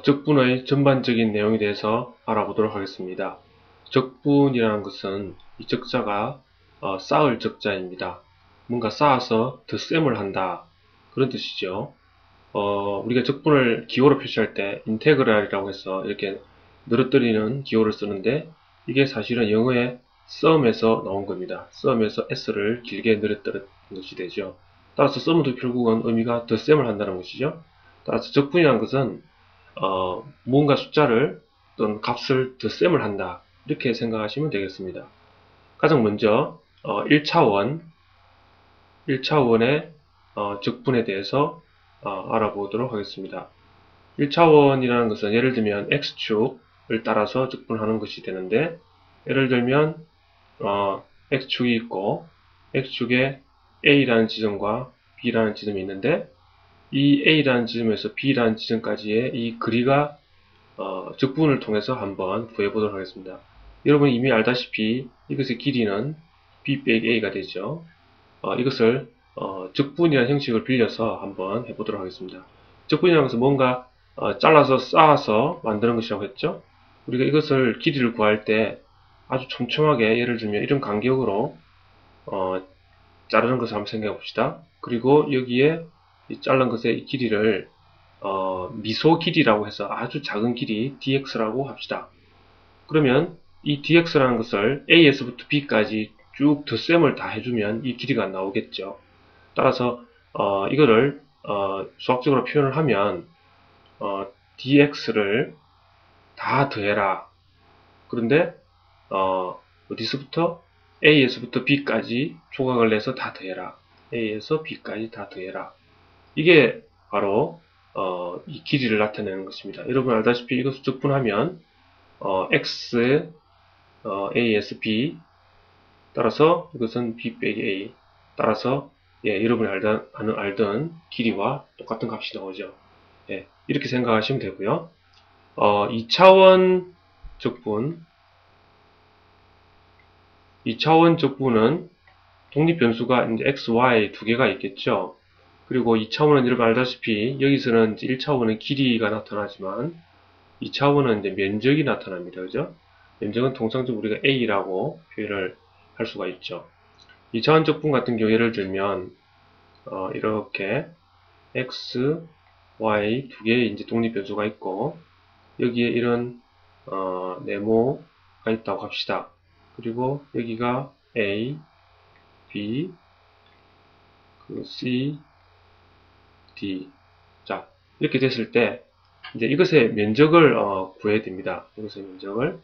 적분의 전반적인 내용에 대해서 알아보도록 하겠습니다. 적분이라는 것은 이 적자가 쌓을 적자입니다. 뭔가 쌓아서 덧셈을 한다. 그런 뜻이죠. 우리가 적분을 기호로 표시할 때 인테그랄이라고 해서 이렇게 늘어뜨리는 기호를 쓰는데 이게 사실은 영어의 sum에서 나온 겁니다. sum에서 s를 길게 늘어뜨린 것이 되죠. 따라서 sum도 결국은 의미가 덧셈을 한다는 것이죠. 따라서 적분이라는 것은 뭔가 숫자를 또는 값을 덧셈을 한다. 이렇게 생각하시면 되겠습니다. 가장 먼저 1차원의 적분에 대해서 알아보도록 하겠습니다. 1차원이라는 것은 예를 들면 x축을 따라서 적분하는 것이 되는데 예를 들면 x축이 있고 x축에 a라는 지점과 b라는 지점이 있는데 이 a라는 지점에서 b라는 지점까지의 이 거리가 적분을 통해서 한번 구해보도록 하겠습니다. 여러분이 이미 알다시피 이것의 길이는 b 빼기 a가 되죠. 이것을 적분이라는 형식을 빌려서 한번 해보도록 하겠습니다. 적분이라는 것은 뭔가 잘라서 쌓아서 만드는 것이라고 했죠. 우리가 이것을 길이를 구할 때 아주 촘촘하게 예를 들면 이런 간격으로 자르는 것을 한번 생각해 봅시다. 그리고 여기에 이 자른 것의 길이를 미소 길이라고 해서 아주 작은 길이 dx라고 합시다. 그러면 이 dx라는 것을 a에서부터 b까지 쭉 덧셈을 다 해주면 이 길이가 나오겠죠. 따라서 이거를 수학적으로 표현을 하면 dx를 다 더해라. 그런데 어디서부터 a에서부터 b까지 조각을 내서 다 더해라. a에서 b까지 다 더해라. 이게 바로 이 길이를 나타내는 것입니다. 여러분 알다시피 이것을 적분하면 x a에서 b 따라서 이것은 b 빼기 a 따라서 여러분이 알던 길이와 똑같은 값이 나오죠. 이렇게 생각하시면 되고요. 2차원 적분 2차원 적분은 독립변수가 이제 x, y 두 개가 있겠죠. 그리고 2차원은 여러분 알다시피 여기서는 이제 1차원은 길이가 나타나지만 2차원은 이제 면적이 나타납니다. 그죠? 면적은 통상적으로 우리가 a라고 표현을 할 수가 있죠. 2차원 적분 같은 경우 예를 들면 이렇게 x, y 두 개의 이제 독립변수가 있고 여기에 이런 네모가 있다고 합시다. 그리고 여기가 a, b, c, d. 자, 이렇게 됐을 때, 이제 이것의 면적을, 구해야 됩니다. 이것의 면적을.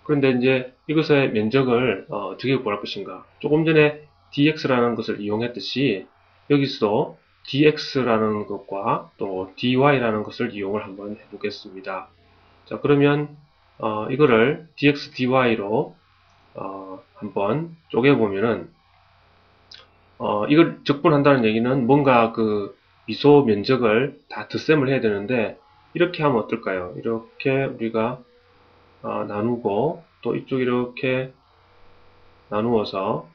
그런데 이제 이것의 면적을, 어떻게 구할 것인가. 조금 전에 dx라는 것을 이용했듯이, 여기서도 dx라는 것과 또 dy라는 것을 이용을 한번 해보겠습니다. 자, 그러면, 이거를 dx, dy로, 한번 쪼개보면은, 이걸 적분한다는 얘기는 뭔가 그 미소 면적을 다 덧셈을 해야 되는데 이렇게 하면 어떨까요? 이렇게 우리가 나누고 또 이쪽 이렇게 나누어서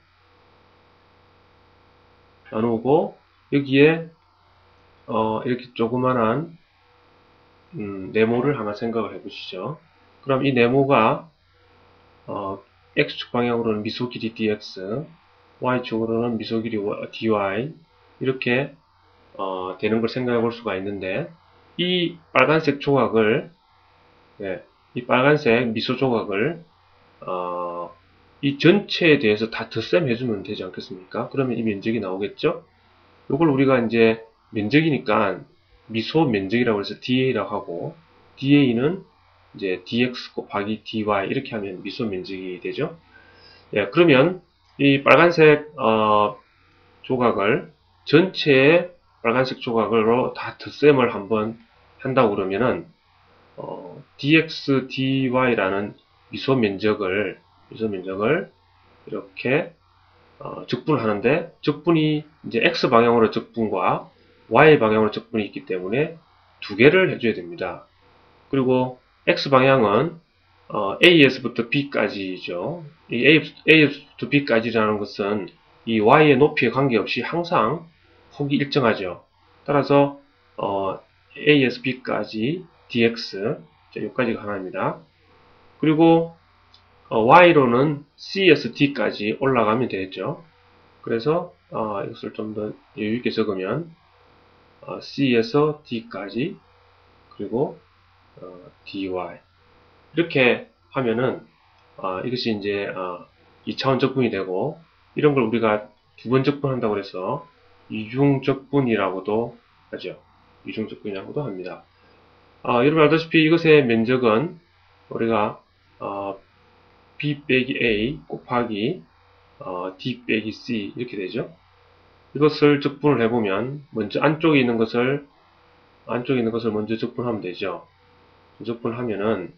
나누고 여기에 이렇게 조그만한 네모를 하나 생각을 해보시죠. 그럼 이 네모가 x축 방향으로는 미소 길이 dx, y축으로는 미소 길이 dy 이렇게 되는 걸 생각해 볼 수가 있는데 이 빨간색 조각을 이 빨간색 미소 조각을 이 전체에 대해서 다 덧셈 해주면 되지 않겠습니까? 그러면 이 면적이 나오겠죠? 이걸 우리가 이제 면적이니까 미소 면적이라고 해서 da라고 하고 da는 이제 dx 곱하기 dy 이렇게 하면 미소 면적이 되죠? 그러면 이 빨간색 조각을 전체의 빨간색 조각으로 다 덧셈을 한번 한다고 그러면은 dx, dy라는 미소 면적을 이렇게 적분을 하는데 적분이 이제 x 방향으로 적분과 y 방향으로 적분이 있기 때문에 두 개를 해줘야 됩니다. 그리고 x 방향은 a에서부터 b까지죠. 이 a에서부터 b까지라는 것은 이 y의 높이에 관계없이 항상 폭이 일정하죠. 따라서 a에서 b까지 dx. 자, 여기까지가 하나입니다. 그리고 y로는 c에서 d까지 올라가면 되겠죠. 그래서 이것을 좀 더 여유있게 적으면 c에서 d까지 그리고 dy 이렇게 하면은 이것이 이제 2차원 적분이 되고, 이런 걸 우리가 두 번 적분한다고 해서 이중적분이라고도 하죠. 이중적분이라고도 합니다. 여러분 알다시피 이것의 면적은 우리가 b 빼기 a 곱하기 d 빼기 c 이렇게 되죠. 이것을 적분을 해보면 먼저 안쪽에 있는 것을 먼저 적분하면 되죠. 적분하면은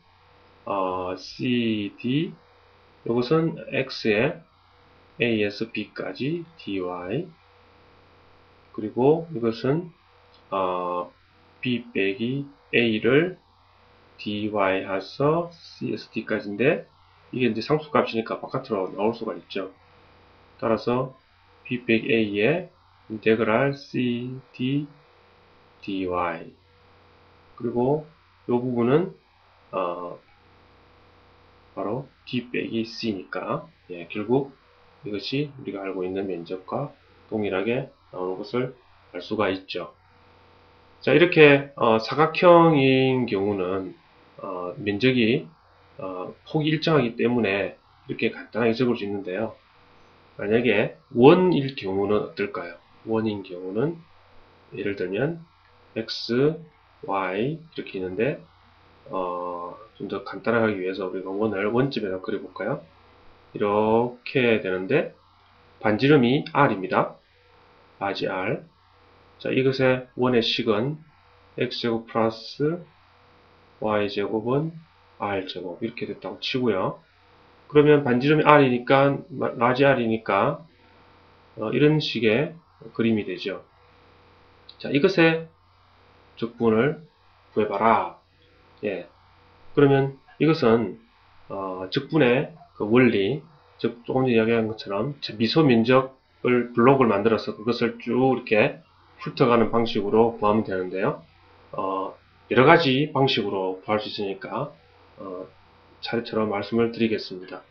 cd 이것은 x에 a에서 b까지 dy 그리고 이것은 b 빼기 a를 dy 해서 c에서 d까지인데, 이게 이제 상수값이니까 바깥으로 나올 수가 있죠. 따라서 b 빼기 a의 인테그랄 c d dy 그리고 이 부분은 바로 d 빼기 c니까 결국 이것이 우리가 알고 있는 면적과 동일하게 나오는 것을 알 수가 있죠. 자, 이렇게 사각형인 경우는 면적이 폭이 일정하기 때문에 이렇게 간단하게 적을 수 있는데요. 만약에 원일 경우는 어떨까요? 원인 경우는 예를 들면 x, y 이렇게 있는데 좀 더 간단하게 하기 위해서 우리가 원을 원점에다 그려볼까요? 이렇게 되는데 반지름이 r입니다. 라지 r. 자, 이것의 원의 식은 x제곱 플러스 y제곱은 r제곱 이렇게 됐다고 치고요. 그러면 반지름이 r이니까 라지 r이니까 이런 식의 그림이 되죠. 자, 이것의 적분을 구해봐라. 그러면 이것은 적분의 그 원리, 즉 조금 전에 이야기한 것처럼 미소 면적을 블록을 만들어서 그것을 쭉 이렇게 훑어가는 방식으로 구하면 되는데요. 여러 가지 방식으로 구할 수 있으니까 차례처럼 말씀을 드리겠습니다.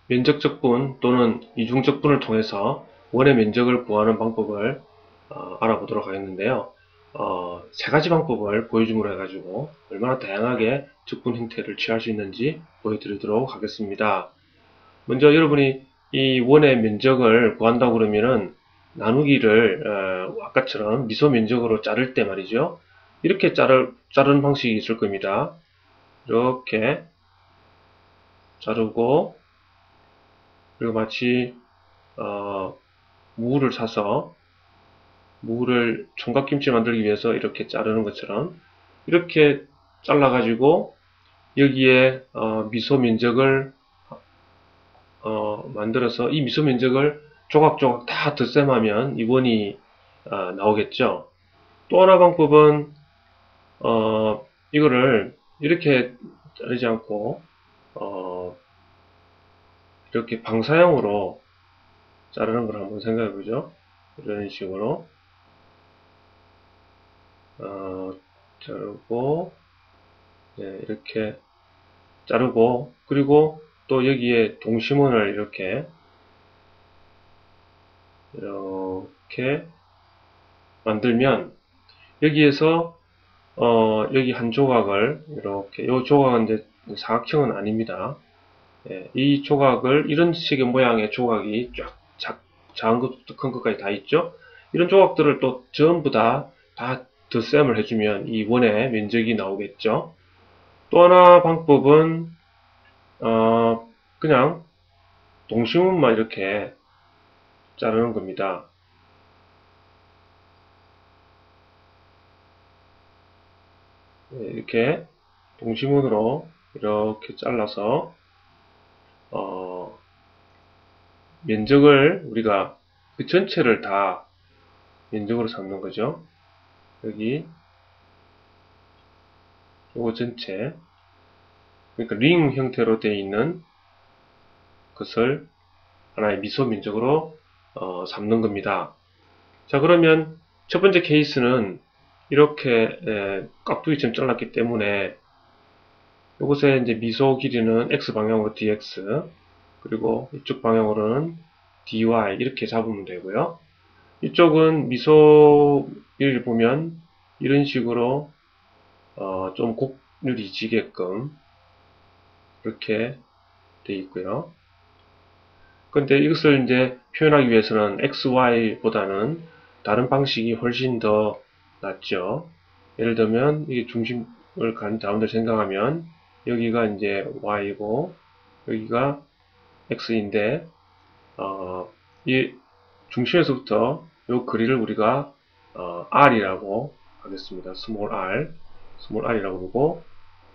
면적 적분 또는 이중 적분을 통해서 원의 면적을 구하는 방법을 알아보도록 하겠는데요. 세 가지 방법을 보여줌으로 해가지고 얼마나 다양하게 적분 형태를 취할 수 있는지 보여드리도록 하겠습니다. 먼저 여러분이 이 원의 면적을 구한다고 그러면은 나누기를 아까처럼 미소 면적으로 자를 때 말이죠. 이렇게 자르는 방식이 있을 겁니다. 이렇게 자르고, 그리고 마치 무를 사서 무를 총각김치 만들기 위해서 이렇게 자르는 것처럼 이렇게 잘라가지고 여기에 미소 면적을 만들어서 이 미소 면적을 조각조각 다 덧셈하면 이 원이 나오겠죠. 또 하나 방법은 이거를 이렇게 자르지 않고 이렇게 방사형으로 자르는 걸 한번 생각해 보죠. 이런 식으로 자르고 이렇게 자르고, 그리고 또 여기에 동심원을 이렇게 만들면 여기에서 여기 한 조각을 이렇게, 이 조각은 이제 사각형은 아닙니다. 이 조각을 이런 식의 모양의 조각이 쫙 작은 것부터 큰 것까지 다 있죠. 이런 조각들을 또 전부 다 덧셈을 해주면 이 원의 면적이 나오겠죠. 또 하나 방법은 그냥 동심원만 이렇게 자르는 겁니다. 이렇게 동심원으로 이렇게 잘라서 면적을 우리가 그 전체를 다 면적으로 삼는 거죠. 여기 요거 전체, 그러니까 링 형태로 되어 있는 것을 하나의 미소 면적으로 삼는 겁니다. 자, 그러면 첫 번째 케이스는 이렇게 깍두기처럼 잘랐기 때문에 이곳에 이제 미소 길이는 x 방향으로 dx, 그리고 이쪽 방향으로는 dy 이렇게 잡으면 되고요. 이쪽은 미소 길이를 보면 이런 식으로 좀 곡률이 지게끔 이렇게 되어 있고요. 근데 이것을 이제 표현하기 위해서는 XY보다는 다른 방식이 훨씬 더 낫죠. 예를 들면 이게 중심을 간 다음에 생각하면 여기가 이제 Y고 여기가 X인데 이 중심에서부터 이 거리를 우리가 R이라고 하겠습니다. small r이라고 부르고,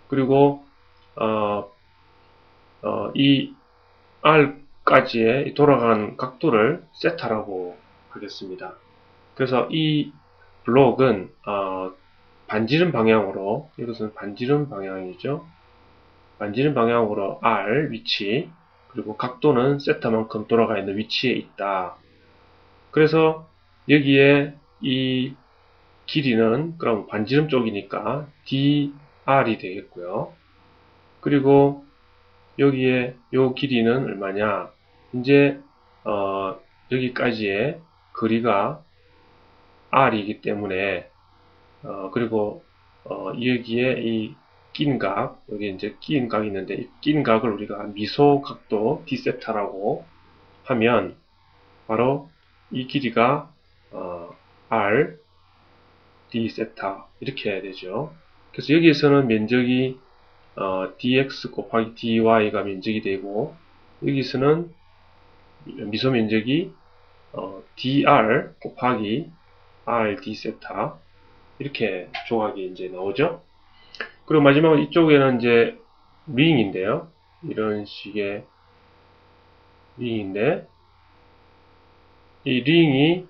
그리고 이 R까지의 돌아가는 각도를 세타라고 하겠습니다. 그래서 이 블록은 반지름 방향으로, 이것은 반지름 방향이죠. 반지름 방향으로 R 위치, 그리고 각도는 세타만큼 돌아가 있는 위치에 있다. 그래서 여기에 이 길이는 그럼 반지름 쪽이니까 dr이 되겠고요. 그리고 여기에 요 길이는 얼마냐? 이제 여기까지의 거리가 r이기 때문에 그리고 여기에 이 낀 각, 여기 이제 낀 각이 있는데 이 낀 각을 우리가 미소 각도 d세타라고 하면 바로 이 길이가 r d세타 이렇게 되죠. 그래서 여기에서는 면적이 dx 곱하기 dy가 면적이 되고, 여기서는 미소 면적이 dr 곱하기 r d세타 이렇게 조각이 이제 나오죠. 그리고 마지막으로 이쪽에는 이제 링인데요. 이런 식의 링인데, 이 링이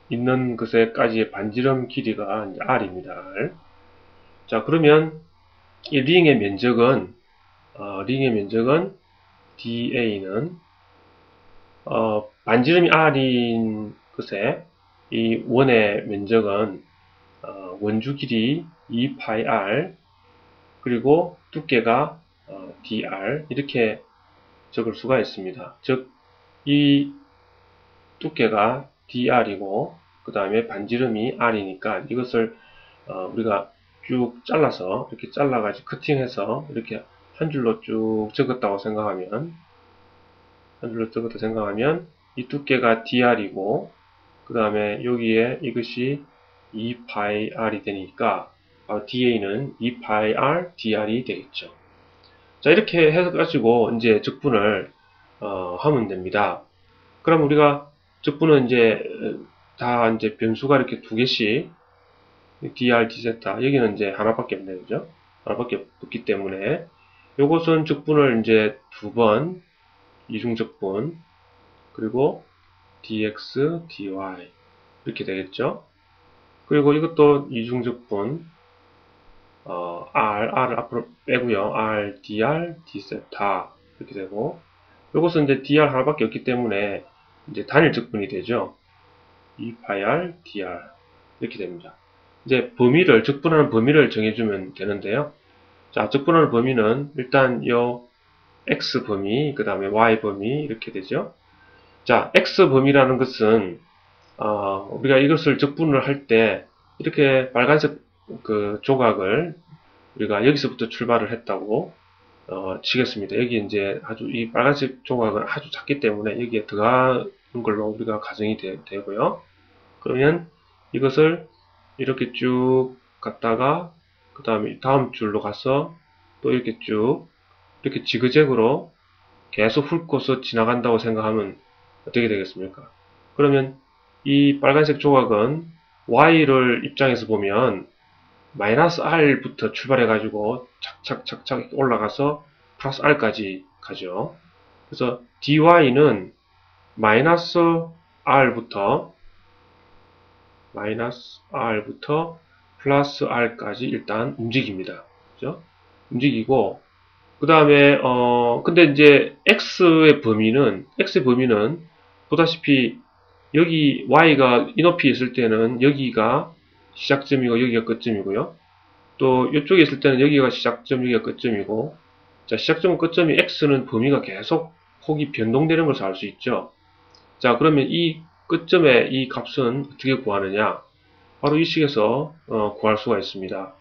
있는 것에까지의 반지름 길이가 이제 r입니다. R. 자, 그러면 이 링의 면적은 da는 반지름이 r인 것에 이 원의 면적은 원주 길이 2πr 그리고 두께가 dr 이렇게 적을 수가 있습니다. 즉 이 두께가 dr이고 그 다음에 반지름이 r이니까 이것을 우리가 쭉 잘라서 이렇게 잘라가지고 커팅해서 이렇게 한 줄로 쭉 적었다고 생각하면 이 두께가 dr이고 그 다음에 여기에 이것이 2πr이 되니까 da는 2πr dr이 되겠죠. 자, 이렇게 해가지고 이제 적분을 하면 됩니다. 그럼 우리가 적분은 이제 다 이제 변수가 이렇게 두 개씩 dr, d세타 여기는 이제 하나밖에 없네요, 그죠? 하나밖에 없기 때문에 요것은 적분을 이제 두 번 이중적분 그리고 dx, dy 이렇게 되겠죠. 그리고 이것도 이중적분 r을 앞으로 빼고요. r, dr, d세타 이렇게 되고, 이것은 이제 dr 하나밖에 없기 때문에 이제 단일 적분이 되죠. 2πr, dr 이렇게 됩니다. 이제 적분하는 범위를 정해주면 되는데요. 자, 적분하는 범위는 일단 요 x 범위, 그 다음에 y 범위 이렇게 되죠. 자, x 범위라는 것은 우리가 이것을 적분을 할 때 이렇게 빨간색 그 조각을 우리가 여기서부터 출발을 했다고 치겠습니다. 여기 이제 아주 이 빨간색 조각은 아주 작기 때문에 여기에 들어가는 걸로 우리가 가정이 되고요. 그러면 이것을 이렇게 쭉 갔다가 그 다음에 다음 줄로 가서 또 이렇게 쭉 이렇게 지그재그로 계속 훑고서 지나간다고 생각하면 어떻게 되겠습니까? 그러면 이 빨간색 조각은 y를 입장에서 보면 마이너스 r부터 출발해 가지고 착착착착 올라가서 플러스 r까지 가죠. 그래서 dy는 마이너스 r부터 플러스 r까지 일단 움직입니다. 그죠? 움직이고 그 다음에 근데 이제 x의 범위는 보다시피 여기 y가 이 높이에 있을 때는 여기가 시작점이고 여기가 끝점이고요. 또 이쪽에 있을 때는 여기가 시작점, 여기가 끝점이고, 자, 시작점, 끝점이 x는 범위가 계속 폭이 변동되는 것을 알 수 있죠. 자, 그러면 이 끝점의 이 값은 어떻게 구하느냐? 바로 이 식에서 구할 수가 있습니다.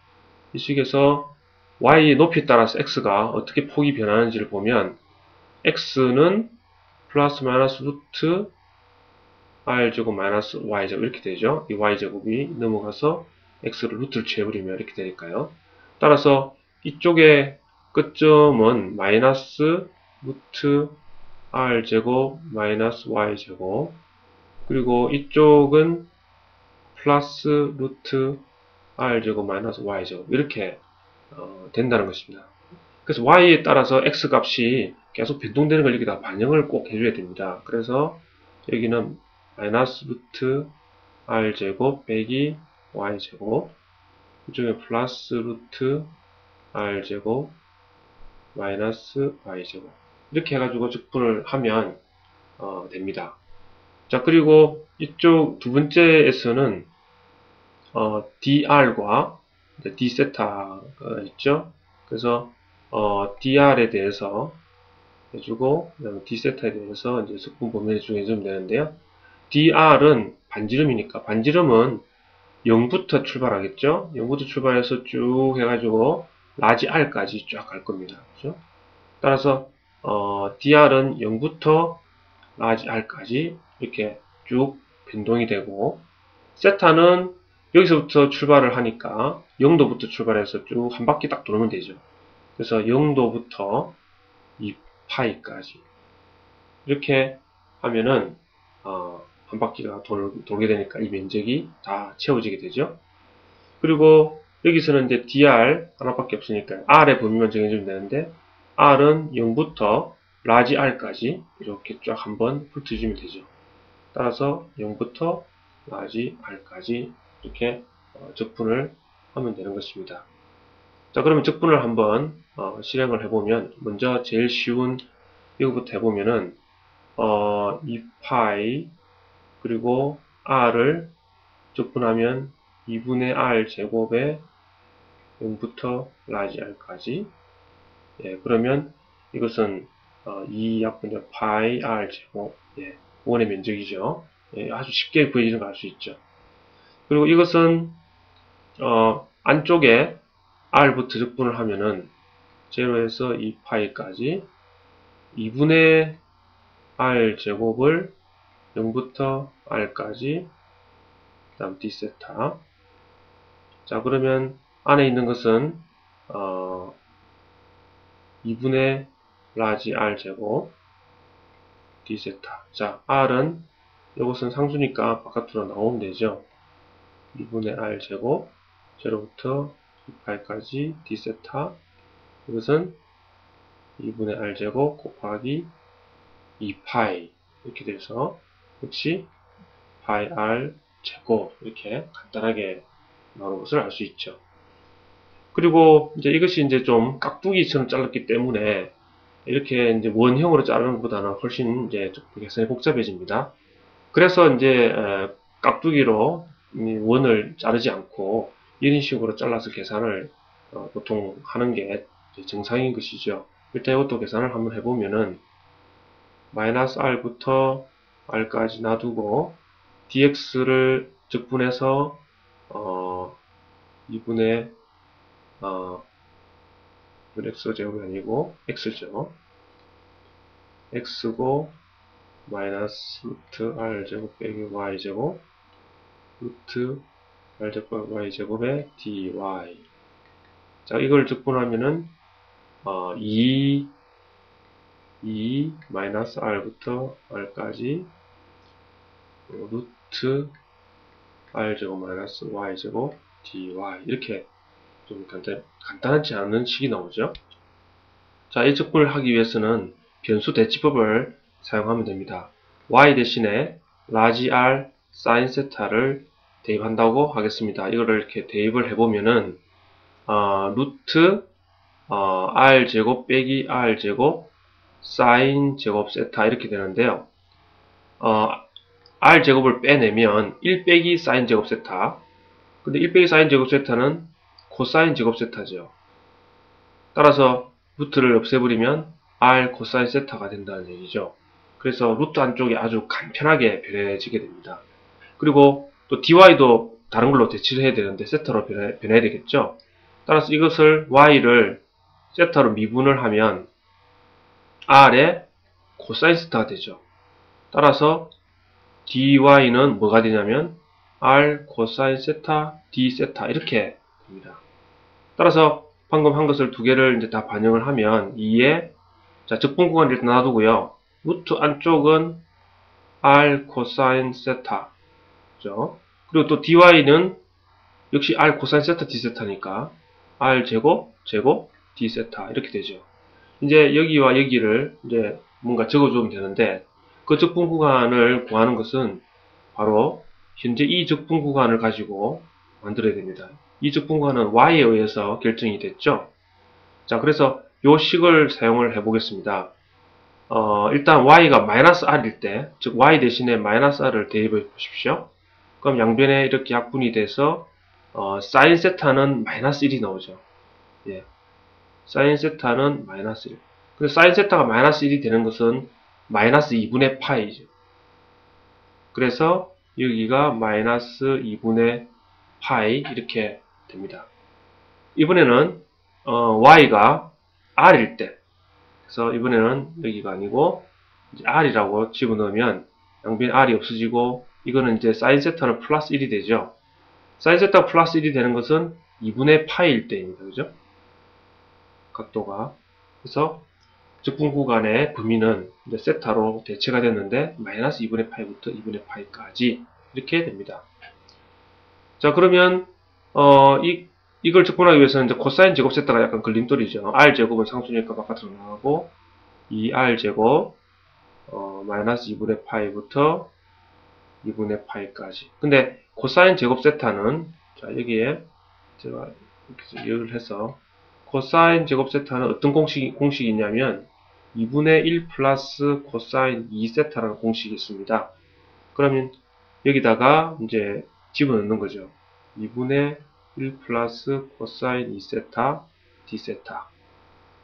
이 식에서 y의 높이에 따라서 x가 어떻게 폭이 변하는지를 보면 x는 플러스 마이너스 루트 r제곱 마이너스 y제곱 이렇게 되죠. 이 y제곱이 넘어가서 x를 루트를 취해버리면 이렇게 되니까요. 따라서 이쪽의 끝점은 마이너스 루트 r제곱 마이너스 y제곱, 그리고 이쪽은 플러스 루트 r제곱 마이너스 y제곱 이렇게 된다는 것입니다. 그래서 y에 따라서 x 값이 계속 변동되는 걸 여기다 반영을 꼭 해줘야 됩니다. 그래서 여기는 마이너스 루트 r제곱 빼기 y제곱, 이쪽에 플러스 루트 r제곱 마이너스 y제곱 이렇게 해가지고 적분을 하면 됩니다. 자, 그리고 이쪽 두 번째에서는 dr과 d세타가 있죠. 그래서 dr에 대해서 해주고, 그다음에 d세타에 대해서 이제 적분 범위를 정해주면 되는데요. dr은 반지름이니까 반지름은 0부터 출발하겠죠. 0부터 출발해서 쭉 해가지고 라지 r까지 쫙 갈 겁니다. 그렇죠? 따라서 dr은 0부터 라지 r까지 이렇게 쭉 변동이 되고, 세타는 여기서부터 출발을 하니까 0도부터 출발해서 쭉 한 바퀴 딱 돌면 되죠. 그래서 0도부터 2파이까지 이렇게 하면은 한 바퀴가 돌게 되니까 이 면적이 다 채워지게 되죠. 그리고 여기서는 이제 dr 하나밖에 없으니까 r의 범위만 정해주면 되는데, r은 0부터 라지 r까지 이렇게 쫙 한번 훑어주면 되죠. 따라서 0부터 라지 r까지 이렇게 적분을 하면 되는 것입니다. 자, 그러면 적분을 한번 실행을 해보면, 먼저 제일 쉬운 이거부터 해보면은 2파이 그리고 r을 적분하면 2분의 r 제곱에 0부터 라지 r까지. 예, 그러면 이것은 2약분의 파이 r 제곱, 예, 원의 면적이죠. 예, 아주 쉽게 구해지는 걸 알 수 있죠. 그리고 이것은 안쪽에 r부터 적분을 하면은 0에서 2파이까지 2분의 r 제곱을 0부터 r까지, 그 다음 d세타. 자, 그러면 안에 있는 것은 2분의 라지 r 제곱 d세타. 자, r은 이것은 상수니까 바깥으로 나오면 되죠. 2분의 r 제곱 0부터 2파이까지 d세타. 이것은 2분의 r 제곱 곱하기 2파이 이렇게 돼서 역시 파이 r 제곱 이렇게 간단하게 나오는 것을 알 수 있죠. 그리고 이제 이것이 이제 좀 깍두기처럼 잘랐기 때문에 이렇게 이제 원형으로 자르는 것보다는 훨씬 이제 계산이 복잡해집니다. 그래서 이제 깍두기로 원을 자르지 않고 이런 식으로 잘라서 계산을 보통 하는 게 정상인 것이죠. 일단 이것도 계산을 한번 해보면은 마이너스 r부터 r까지 놔두고 dx를 적분해서 2분의 x제곱이 아니고 x죠. x고 마이너스 루트 r제곱 빼기 y제곱 루트 r제곱 y제곱에 dy. 자, 이걸 적분하면은 2 마이너스 r부터 r까지 루트 r제곱 마이너스 y제곱 dy. 이렇게 좀 간단하지 않은 식이 나오죠. 자, 이 적분을 하기 위해서는 변수 대치법을 사용하면 됩니다. y 대신에 라지 r 사인 세타를 대입한다고 하겠습니다. 이거를 이렇게 대입을 해보면은 루트 r 제곱 빼기 r 제곱 사인 제곱 세타 이렇게 되는데요. r 제곱을 빼내면 1 빼기 사인 제곱 세타, 근데 1 빼기 사인 제곱 세타는 코사인 제곱 세타죠. 따라서 루트를 없애버리면 r 코사인 세타가 된다는 얘기죠. 그래서 루트 안쪽이 아주 간편하게 변해지게 됩니다. 그리고 또 dy도 다른 걸로 대치를 해야 되는데 세타로 변해야 되겠죠. 따라서 이것을 y를 세타로 미분을 하면 r의 코사인 세타가 되죠. 따라서 dy는 뭐가 되냐면 r 코사인 세타 d 세타 이렇게 됩니다. 따라서 방금 한 것을 두 개를 이제 다 반영을 하면 2에 자 적분 구간을 일단 놔두고요. 루트 안쪽은 r 코사인 세타 그죠? 그리고 또 dy는 역시 r 코사인 세타 d 세타니까 r 제곱 d 세타 이렇게 되죠. 이제 여기와 여기를 이제 뭔가 적어주면 되는데 그 적분 구간을 구하는 것은 바로 현재 이 적분 구간을 가지고 만들어야 됩니다. 이 적분 구간은 y에 의해서 결정이 됐죠. 자, 그래서 요 식을 사용을 해보겠습니다. 일단 y가 마이너스 r일 때, 즉 y 대신에 마이너스 r을 대입해 보십시오. 그럼 양변에 이렇게 약분이 돼서 사인 세타는 마이너스 1이 나오죠. 예. 사인 세타는 마이너스 1. 근데 사인 세타가 마이너스 1이 되는 것은 마이너스 2분의 파이죠. 그래서 여기가 마이너스 2분의 파이 이렇게 됩니다. 이번에는 y가 r일 때 그래서 이번에는 여기가 아니고 이제 r이라고 집어넣으면 양변 r이 없어지고 이거는 이제 사인 세타는 플러스 1이 되죠. 사인 세타가 플러스 1이 되는 것은 2분의 파이일 때입니다. 그죠? 각도가. 그래서 적분 구간의 범위는 이제 세타로 대체가 됐는데 마이너스 2분의 파이부터 2분의 파이까지 이렇게 됩니다. 자, 그러면 이걸 적분하기 위해서는 이제 코사인 제곱 세타가 약간 걸림돌이죠. r 제곱은 상수니까 바깥으로 나가고 2r 제곱 마이너스 2분의 파이부터 2분의 파이까지. 근데 코사인 제곱 세타는 자 여기에 제가 이렇게 이해를 해서 코사인 제곱 세타는 어떤 공식이 있냐면 2분의 1 플러스 코사인 2세타라는 공식이 있습니다. 그러면 여기다가 이제 집어넣는 거죠. 2분의 1 플러스 코사인 2세타 d세타.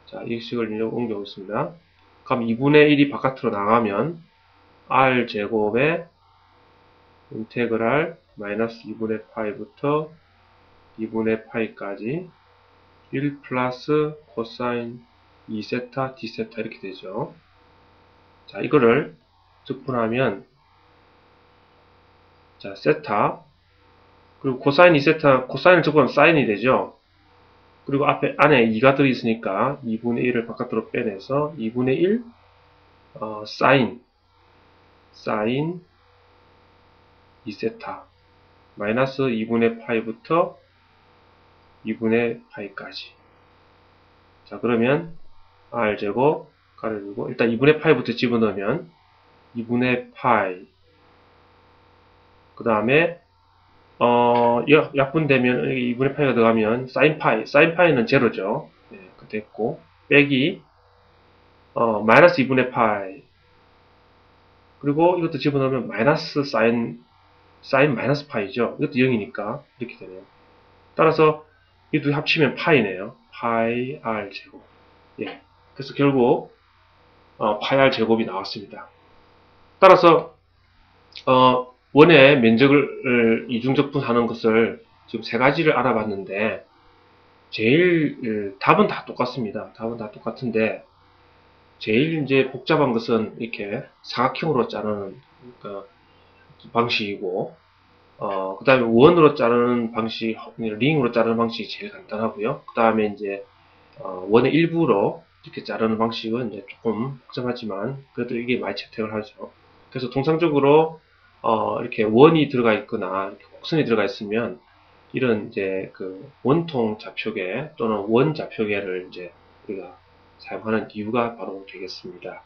자, 이 식을 옮겨보겠습니다. 그럼 2분의 1이 바깥으로 나가면 r 제곱에 인테그랄 마이너스 2분의 파이부터 2분의 파이까지 1 플러스 코사인 2세타 d세타 이렇게 되죠. 자, 이거를 적분하면 자, 세타 그리고 코사인 2세타 코사인을 적분하면 사인이 되죠. 그리고 안에 2가 들어있으니까 2분의 1을 바깥으로 빼내서 2분의 1 사인 2세타 마이너스 2분의 파이부터 2분의 파이까지. 자, 그러면 r제곱 가려주고 일단 2분의 파이부터 집어넣으면 2분의 파이 그 다음에 약분되면 여기 2분의 파이가 들어가면 사인 파이는 제로죠. 네, 됐고 빼기 마이너스 2분의 파이 그리고 이것도 집어넣으면 마이너스 사인 마이너스 파이죠. 이것도 0이니까 이렇게 되네요. 따라서 이 두 합치면 파이네요. 파이 r 제곱. 예. 그래서 결국 파이 r 제곱이 나왔습니다. 따라서 원의 면적을 이중적분하는 것을 지금 세 가지를 알아봤는데 제일 답은 다 똑같습니다. 답은 다 똑같은데 제일 이제 복잡한 것은 이렇게 사각형으로 자르는 방식이고 그 다음에 원으로 자르는 방식, 링으로 자르는 방식이 제일 간단하고요. 그 다음에 이제 원의 일부로 이렇게 자르는 방식은 이제 조금 복잡하지만 그래도 이게 많이 채택을 하죠. 그래서 통상적으로 이렇게 원이 들어가 있거나 이렇게 곡선이 들어가 있으면 이런 이제 그 원통 좌표계 또는 원 좌표계를 이제 우리가 사용하는 이유가 바로 되겠습니다.